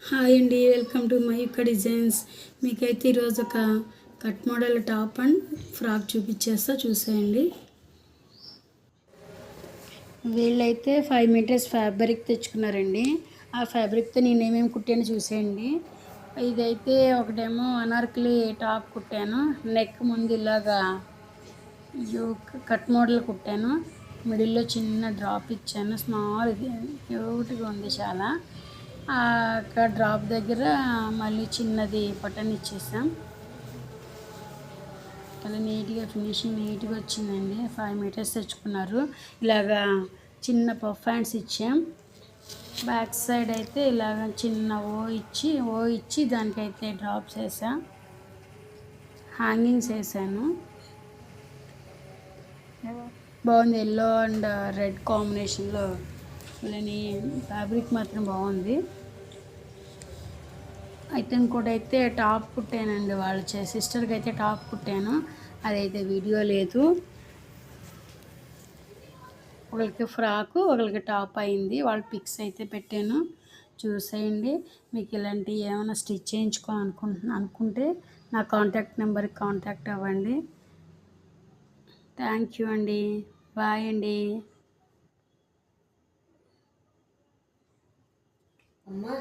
Hi అండి, welcome to my యొక్క designs. మీకైతే ఈరోజు ఒక cut model top and frock చూపించేస్తా, చూసేయండి. వీళ్ళైతే 5 మీటర్స్ ఫ్యాబ్రిక్ తెచ్చుకున్నారండి. ఆ ఫ్యాబ్రిక్తో నేను ఏమేమి కుట్టాను చూసేయండి. ఇదైతే ఒకటేమో అనార్కలి టాప్ కుట్టాను. నెక్ ముందు ఇలాగా కట్ మోడల్ కుట్టాను. మిడిల్లో చిన్న డ్రాప్ ఇచ్చాను. స్మాల్, ఇది క్యూట్గా ఉంది చాలా. అక్కడ డ్రాప్ దగ్గర మళ్ళీ చిన్నది బటన్ ఇచ్చేసాం. చాలా నీట్గా ఫినిషింగ్ నీట్గా వచ్చిందండి. 5 మీటర్స్ తెచ్చుకున్నారు. ఇలాగా చిన్న పఫ్ హ్యాండ్స్ ఇచ్చాం. బ్యాక్ సైడ్ అయితే ఇలాగ చిన్న ఓ ఇచ్చి దానికైతే డ్రాప్స్ వేసా, హ్యాంగింగ్స్ వేసాను. బాగుంది, ఎల్లో అండ్ రెడ్ కాంబినేషన్లో. వీళ్ళని ఫ్యాబ్రిక్ మాత్రం బాగుంది. అయితే ఇంకోటి అయితే టాప్ కుట్టానండి. వాళ్ళ సిస్టర్కి అయితే టాప్ కుట్టాను. అదైతే వీడియో లేదు. ఒకరికి ఫ్రాకు, ఒకరికి టాప్ అయింది. వాళ్ళ పిక్స్ అయితే పెట్టాను, చూసేయండి. మీకు ఇలాంటివి ఏమైనా స్టిచ్ అనుకుంటే నా కాంటాక్ట్ నెంబర్కి కాంటాక్ట్ అవ్వండి. థ్యాంక్ యూ అండి. బాయ్ అండి. అమ్మా.